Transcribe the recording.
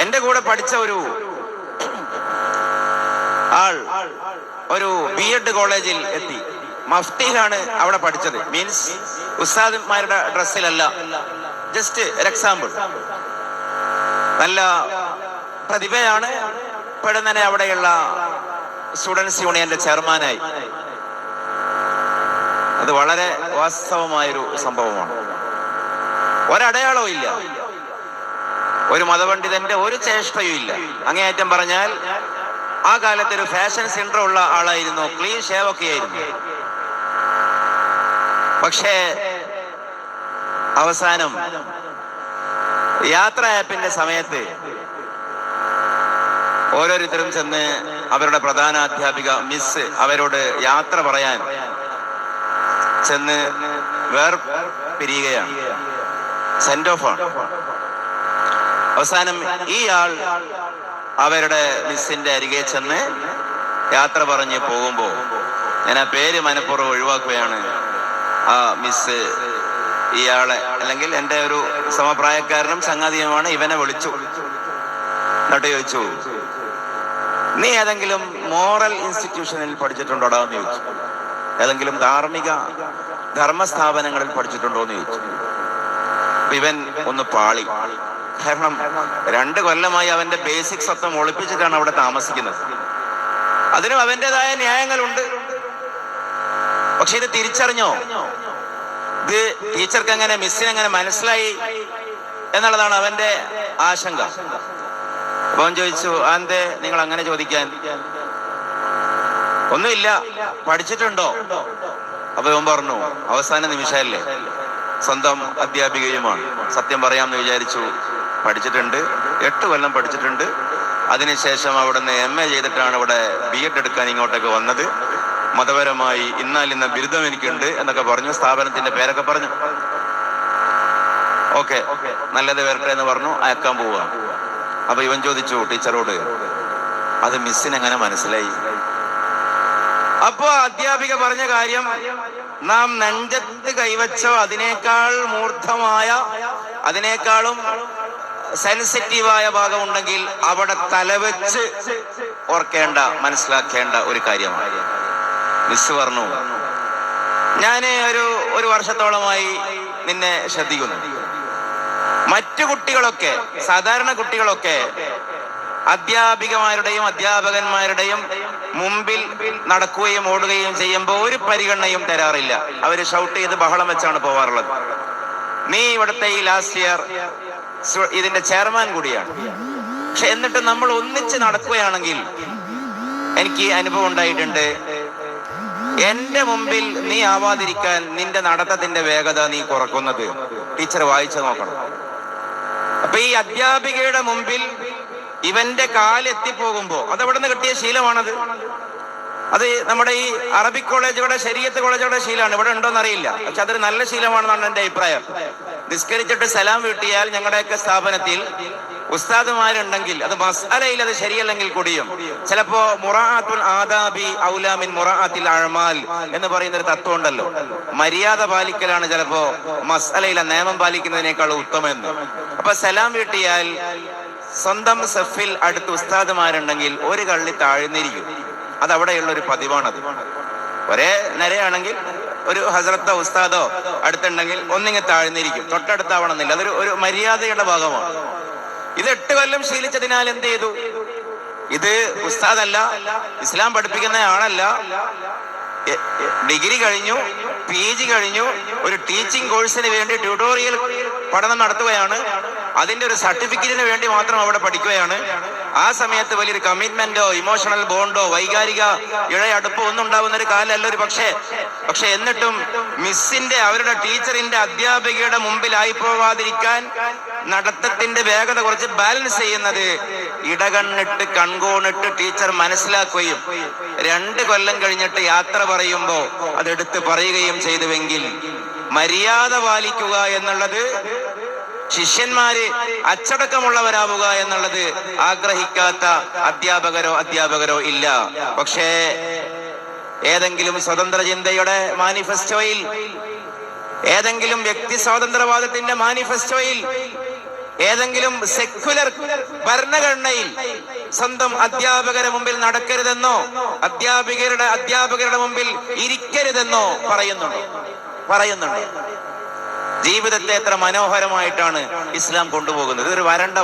എന്റെ കൂടെ പഠിച്ച ഒരു ആൾ ഒരു BEd കോളേജിൽ എത്തി. മഫ്തിയിലാണ് അവിടെ പഠിച്ചത്. മീൻസ് ഉസ്താദന്മാരുടെ ഡ്രസ്സിലല്ല, ജസ്റ്റ് ഒരു എക്സാമ്പിൾ. നല്ല പ്രതിഭയാണ്. പെടുന്നനെ അവിടെയുള്ള സ്റ്റുഡൻസ് യൂണിയന്റെ ചെയർമാനായി. അത് വളരെ വാസ്തവമായൊരു സംഭവമാണ്. ഒരടയാളവും ഇല്ല, ഒരു മതപണ്ഡിതന്റെ ഒരു ചേഷ്ടയും ഇല്ല. അങ്ങേയറ്റം പറഞ്ഞാൽ ആ കാലത്ത് ഒരു ഫാഷൻ സെന്റർ ഉള്ള ആളായിരുന്നു. ക്ലീൻ ഷേവ് ഒക്കെ ആയിരുന്നു. പക്ഷേ അവസാനം യാത്ര ആപ്പിന്റെ സമയത്ത് ഓരോരുത്തരും ചെന്ന് അവരുടെ പ്രധാന അധ്യാപിക മിസ് അവരോട് യാത്ര പറയാൻ ചെന്ന് പിരിയുകയാണ്. സെന്റ് ഓഫ് ആണ്. അവസാനം ഈ ആൾ അവരുടെ മിസ്സിന്റെ അരികെ ചെന്ന് യാത്ര പറഞ്ഞ് പോകുമ്പോ, ഞാൻ ആ പേര് മനഃപൂർവ്വം ഒഴിവാക്കുകയാണ്, ആ മിസ് ഇയാളെ, അല്ലെങ്കിൽ എൻ്റെ ഒരു സമപ്രായക്കാരനും സംഗതിയുമാണ്, ഇവനെ വിളിച്ചു. എന്നിട്ട് ചോദിച്ചു, നീ ഏതെങ്കിലും മോറൽ ഇൻസ്റ്റിറ്റ്യൂഷനിൽ പഠിച്ചിട്ടുണ്ടോടാ എന്ന് ചോദിച്ചു. ഏതെങ്കിലും ധാർമ്മിക ധർമ്മസ്ഥാപനങ്ങളിൽ പഠിച്ചിട്ടുണ്ടോ എന്ന് ചോദിച്ചു. ഇവൻ ഒന്ന് പാളി. കാരണം 2 കൊല്ലമായി അവന്റെ ബേസിക്സ് ഒക്കെ ഒളിപ്പിച്ചിട്ടാണ് അവിടെ താമസിക്കുന്നത്. അതിനും അവൻ്റെതായ ന്യായങ്ങളുണ്ട്. പക്ഷെ ഇത് തിരിച്ചറിഞ്ഞോ? ഇത് ടീച്ചർക്ക് എങ്ങനെ, മിസ്സിന് എങ്ങനെ മനസ്സിലായി എന്നുള്ളതാണ് അവന്റെ ആശങ്ക. അപ്പൊ അവൻ ചോദിച്ചു, അതെന്തേ നിങ്ങൾ അങ്ങനെ ചോദിക്കാൻ? ഒന്നുമില്ല, പഠിച്ചിട്ടുണ്ടോ? അപ്പൊ ഇവൻ പറഞ്ഞു, അവസാന നിമിഷമല്ലേ, സ്വന്തം അധ്യാപികയുമാണ്, സത്യം പറയാമെന്ന് വിചാരിച്ചു. പഠിച്ചിട്ടുണ്ട്, 8 കൊല്ലം പഠിച്ചിട്ടുണ്ട്. അതിനുശേഷം അവിടുന്ന് MA ചെയ്തിട്ടാണ് ഇവിടെ BEd എടുക്കാൻ ഇങ്ങോട്ടേക്ക് വന്നത്. മതപരമായി ഇന്ന ബിരുദം എനിക്കുണ്ട് എന്നൊക്കെ പറഞ്ഞു. സ്ഥാപനത്തിന്റെ പേരൊക്കെ പറഞ്ഞു. ഓക്കെ, നല്ലത് വരട്ടെ എന്ന് പറഞ്ഞു. അയക്കാൻ പോവുക. അപ്പൊ ഇവൻ ചോദിച്ചു ടീച്ചറോട്, അത് മിസ്സിന് എങ്ങനെ മനസ്സിലായി? അപ്പോ അധ്യാപിക പറഞ്ഞ കാര്യം, നാം നെഞ്ചത്ത് കൈവച്ചോ അതിനേക്കാൾ മൂർദ്ധമായ, അതിനേക്കാളും സെൻസിറ്റീവായ ഭാഗം ഉണ്ടെങ്കിൽ അവിടെ തലവെച്ച് ഓർക്കേണ്ട, മനസ്സിലാക്കേണ്ട ഒരു കാര്യമാണ്. മിസ് പറഞ്ഞു, ഞാൻ ഒരു വർഷത്തോളമായി നിന്നെ ശ്രദ്ധിക്കുന്നു. മറ്റു കുട്ടികളൊക്കെ, സാധാരണ കുട്ടികളൊക്കെ അധ്യാപികമാരുടെയും അധ്യാപകന്മാരുടെയും മുമ്പിൽ നടക്കുകയും ഓടുകയും ചെയ്യുമ്പോൾ ഒരു പരിഗണനയും തരാറില്ല. അവര് ഷൗട്ട് ചെയ്ത് ബഹളം വെച്ചാണ് പോവാറുള്ളത്. നീ ഇവിടുത്തെ ഈ ലാസ്റ്റ് ഇയർ ഇതിന്റെ ചെയർമാൻ കൂടിയാണ്. പക്ഷെ എന്നിട്ട് നമ്മൾ ഒന്നിച്ച് നടക്കുകയാണെങ്കിൽ, എനിക്ക് അനുഭവം ഉണ്ടായിട്ടുണ്ട്, എന്റെ മുമ്പിൽ നീ ആവാതിരിക്കാൻ നിന്റെ നടത്തത്തിന്റെ വേഗത നീ കുറക്കുന്നത് ടീച്ചർ വായിച്ചു നോക്കണം. അപ്പൊ ഈ അധ്യാപികയുടെ മുമ്പിൽ ഇവന്റെ കാലെത്തിപ്പോകുമ്പോ, അതവിടെ നിന്ന് കിട്ടിയ ശീലമാണത്. അത് നമ്മുടെ ഈ അറബിക് കോളേജുകളുടെ, ശരീഅത്ത് കോളേജുകളുടെ ശീലമാണ്. ഇവിടെ ഉണ്ടോന്ന് അറിയില്ല, പക്ഷെ അതൊരു നല്ല ശീലമാണെന്നാണ് എന്റെ അഭിപ്രായം. നിസ്കരിച്ചിട്ട് സലാം വീട്ടിയാൽ ഞങ്ങളുടെയൊക്കെ സ്ഥാപനത്തിൽ ഉസ്താദുമാരുണ്ടെങ്കിൽ, അത് മസ്അലയിൽ അത് ശരിയല്ലെങ്കിൽ കൂടിയും, ചിലപ്പോ മുറാഅത്തുൽ ആദാബി ഔലാ മിൻ മുറാഅത്തിൽ അഅ്മാൽ എന്ന് പറയുന്ന ഒരു തത്വം ഉണ്ടല്ലോ. മര്യാദ പാലിക്കലാണ് ചിലപ്പോ മസ്അലയിലെ നിയമം പാലിക്കുന്നതിനേക്കാൾ ഉത്തമെന്ന്. അപ്പൊ സലാം വീട്ടിയാൽ സ്വന്തം സഫിൽ അടുത്ത് ഉസ്താദുമാരുണ്ടെങ്കിൽ ഒരു കള്ളി താഴ്ന്നിരിക്കും. അതവിടെയുള്ള ഒരു പതിവാണത്. ഒരേ നിരയാണെങ്കിൽ ഒരു ഹസ്രത്തോ ഉസ്താദോ അടുത്തുണ്ടെങ്കിൽ ഒന്നിങ്ങ് താഴ്ന്നിരിക്കും, തൊട്ടടുത്താവണമെന്നില്ല. അതൊരു മര്യാദയുടെ ഭാഗമാണ്. ഇത് 8 കൊല്ലം ശീലിച്ചതിനാൽ എന്ത് ചെയ്തു? ഇത് ഉസ്താദല്ല, ഇസ്ലാം പഠിപ്പിക്കുന്ന ആളല്ല, ഡിഗ്രി കഴിഞ്ഞു, PG കഴിഞ്ഞു, ഒരു ടീച്ചിങ് കോഴ്സിന് വേണ്ടി ട്യൂട്ടോറിയൽ പഠനം നടത്തുകയാണ്. അതിന്റെ ഒരു സർട്ടിഫിക്കറ്റിന് വേണ്ടി മാത്രം അവിടെ പഠിക്കുകയാണ്. ആ സമയത്ത് വലിയൊരു കമ്മിറ്റ്മെന്റോ ഇമോഷണൽ ബോണ്ടോ വൈകാരിക ഇഴയടുപ്പോ ഒന്നും ഉണ്ടാവുന്ന ഒരു കാലമല്ല ഒരു പക്ഷെ എന്നിട്ടും മിസ്സിന്റെ, അവരുടെ ടീച്ചറിന്റെ, അധ്യാപികയുടെ മുമ്പിലായി പോവാതിരിക്കാൻ നടത്തത്തിന്റെ വേഗത കുറച്ച് ബാലൻസ് ചെയ്യുന്നത് ഇടകണ്ണിട്ട് കൺകോണിട്ട് ടീച്ചർ മനസ്സിലാക്കുകയും 2 കൊല്ലം കഴിഞ്ഞിട്ട് യാത്ര പറയുമ്പോ അതെടുത്ത് പറയുകയും ചെയ്തുവെങ്കിൽ, മര്യാദ പാലിക്കുക എന്നുള്ളത്, ശിഷ്യന്മാര് അച്ചടക്കമുള്ളവരാവുക എന്നുള്ളത് ആഗ്രഹിക്കാത്ത അധ്യാപകരോ ഇല്ല. പക്ഷേ ഏതെങ്കിലും സ്വതന്ത്ര ചിന്തയുടെ മാനിഫെസ്റ്റോയിൽ, ഏതെങ്കിലും വ്യക്തി സ്വാതന്ത്ര്യവാദത്തിന്റെ മാനിഫെസ്റ്റോയിൽ ഏതെങ്കിലും സെക്യുലർ ഭരണഘടനയിൽ സ്വന്തം അധ്യാപകരുടെ മുമ്പിൽ നടക്കരുതെന്നോ അധ്യാപകരുടെ മുമ്പിൽ ഇരിക്കരുതെന്നോ പറയുന്നുണ്ട്. ജീവിതത്തെ എത്ര മനോഹരമായിട്ടാണ് ഇസ്ലാം കൊണ്ടുപോകുന്നത്. ഇതൊരു വരണ്ട